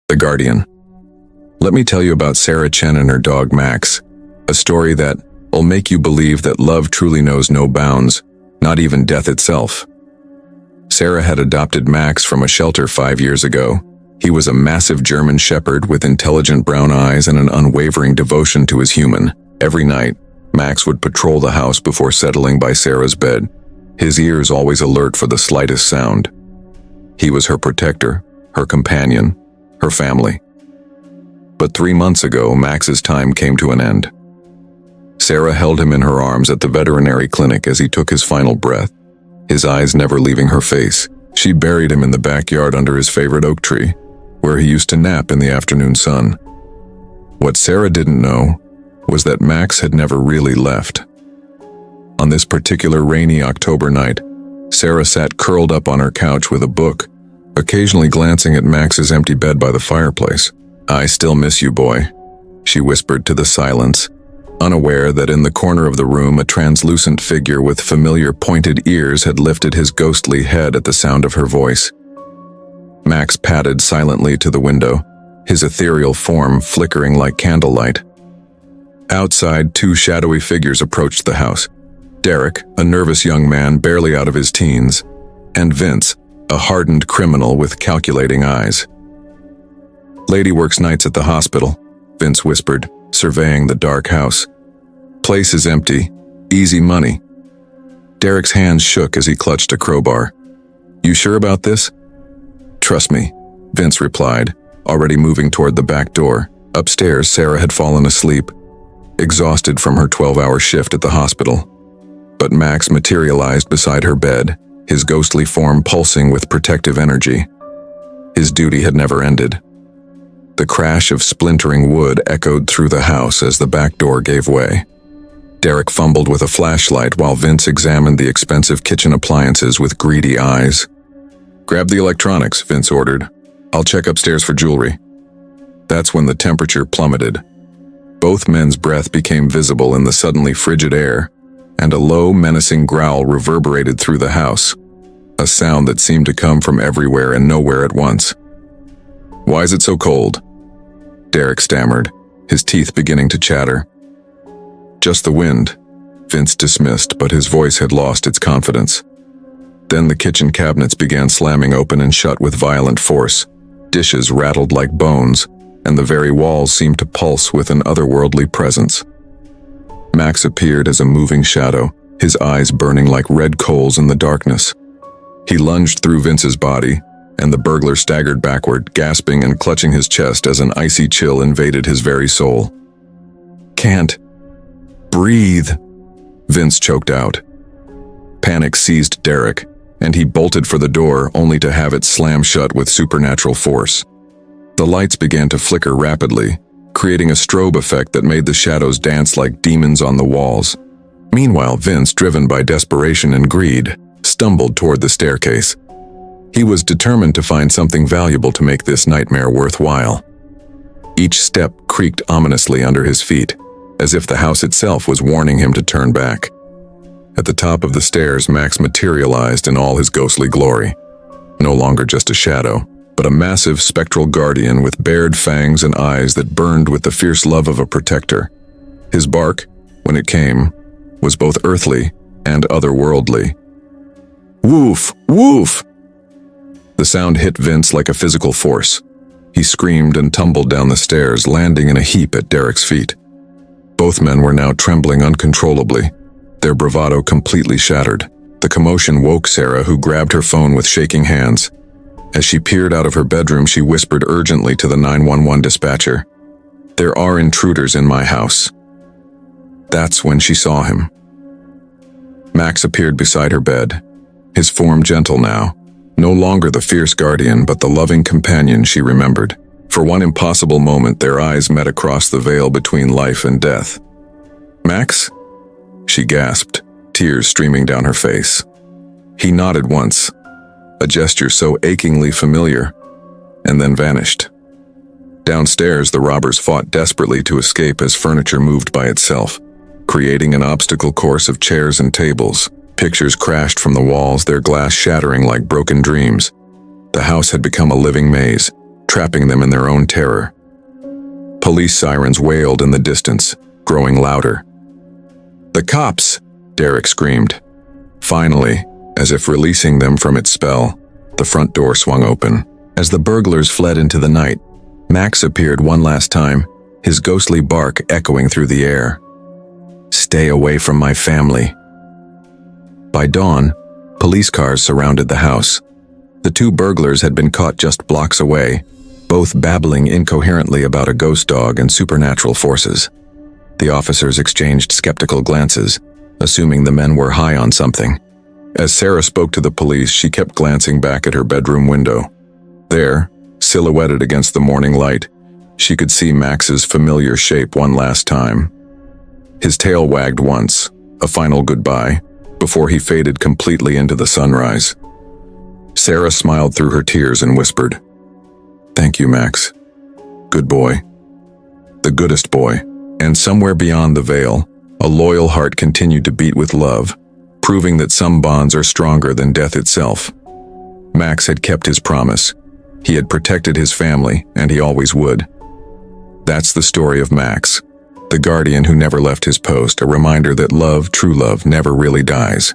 The Guardian. Let me tell you about Sarah Chen and her dog Max, a story that will make you believe that love truly knows no bounds, not even death itself. Sarah had adopted Max from a shelter 5 years ago. He was a massive German shepherd with intelligent brown eyes and an unwavering devotion to his human. Every night, Max would patrol the house before settling by Sarah's bed, his ears always alert for the slightest sound. He was her protector, her companion, her family. But 3 months ago, Max's time came to an end. Sarah held him in her arms at the veterinary clinic as he took his final breath, his eyes never leaving her face. She buried him in the backyard under his favorite oak tree, where he used to nap in the afternoon sun. What Sarah didn't know was that Max had never really left. On this particular rainy October night, Sarah sat curled up on her couch with a book, occasionally glancing at Max's empty bed by the fireplace. "I still miss you, boy," she whispered to the silence, unaware that in the corner of the room a translucent figure with familiar pointed ears had lifted his ghostly head at the sound of her voice. Max padded silently to the window, his ethereal form flickering like candlelight. Outside, 2 shadowy figures approached the house. Derek, a nervous young man barely out of his teens, and Vince, a hardened criminal with calculating eyes. "Lady works nights at the hospital," Vince whispered, surveying the dark house. "Place is empty. Easy money." Derek's hands shook as he clutched a crowbar. "You sure about this?" "Trust me," Vince replied, already moving toward the back door. Upstairs, Sarah had fallen asleep, exhausted from her 12-hour shift at the hospital. But Max materialized beside her bed, his ghostly form pulsing with protective energy. His duty had never ended. The crash of splintering wood echoed through the house as the back door gave way. Derek fumbled with a flashlight while Vince examined the expensive kitchen appliances with greedy eyes. "Grab the electronics," Vince ordered. "I'll check upstairs for jewelry." That's when the temperature plummeted. Both men's breath became visible in the suddenly frigid air, and a low, menacing growl reverberated through the house, a sound that seemed to come from everywhere and nowhere at once. "Why is it so cold?" Derek stammered, his teeth beginning to chatter. "Just the wind," Vince dismissed, but his voice had lost its confidence. Then the kitchen cabinets began slamming open and shut with violent force. Dishes rattled like bones, and the very walls seemed to pulse with an otherworldly presence. Max appeared as a moving shadow, his eyes burning like red coals in the darkness. He lunged through Vince's body, and the burglar staggered backward, gasping and clutching his chest as an icy chill invaded his very soul. "Can't breathe," Vince choked out. Panic seized Derek, and he bolted for the door only to have it slam shut with supernatural force. The lights began to flicker rapidly, creating a strobe effect that made the shadows dance like demons on the walls. Meanwhile, Vince, driven by desperation and greed, stumbled toward the staircase. He was determined to find something valuable to make this nightmare worthwhile. Each step creaked ominously under his feet, as if the house itself was warning him to turn back. At the top of the stairs, Max materialized in all his ghostly glory. No longer just a shadow, but a massive spectral guardian with bared fangs and eyes that burned with the fierce love of a protector. His bark, when it came, was both earthly and otherworldly. "Woof! Woof!" The sound hit Vince like a physical force. He screamed and tumbled down the stairs, landing in a heap at Derek's feet. Both men were now trembling uncontrollably, their bravado completely shattered. The commotion woke Sarah, who grabbed her phone with shaking hands. As she peered out of her bedroom, she whispered urgently to the 911 dispatcher, "There are intruders in my house." That's when she saw him. Max appeared beside her bed, his form gentle now, no longer the fierce guardian, but the loving companion she remembered. For one impossible moment, their eyes met across the veil between life and death. "Max?" she gasped, tears streaming down her face. He nodded once, a gesture so achingly familiar, and then vanished. Downstairs, the robbers fought desperately to escape as furniture moved by itself, creating an obstacle course of chairs and tables. Pictures crashed from the walls, their glass shattering like broken dreams. The house had become a living maze, trapping them in their own terror. Police sirens wailed in the distance, growing louder. "The cops!" Derek screamed. Finally, as if releasing them from its spell, the front door swung open. As the burglars fled into the night, Max appeared one last time, his ghostly bark echoing through the air. "Stay away from my family." By dawn, police cars surrounded the house. The two burglars had been caught just blocks away, both babbling incoherently about a ghost dog and supernatural forces. The officers exchanged skeptical glances, assuming the men were high on something. As Sarah spoke to the police, she kept glancing back at her bedroom window. There, silhouetted against the morning light, she could see Max's familiar shape one last time. His tail wagged once, a final goodbye, before he faded completely into the sunrise. Sarah smiled through her tears and whispered, "Thank you, Max. Good boy. The goodest boy." And somewhere beyond the veil, a loyal heart continued to beat with love, proving that some bonds are stronger than death itself. Max had kept his promise. He had protected his family, and he always would. That's the story of Max, the guardian who never left his post, a reminder that love, true love, never really dies.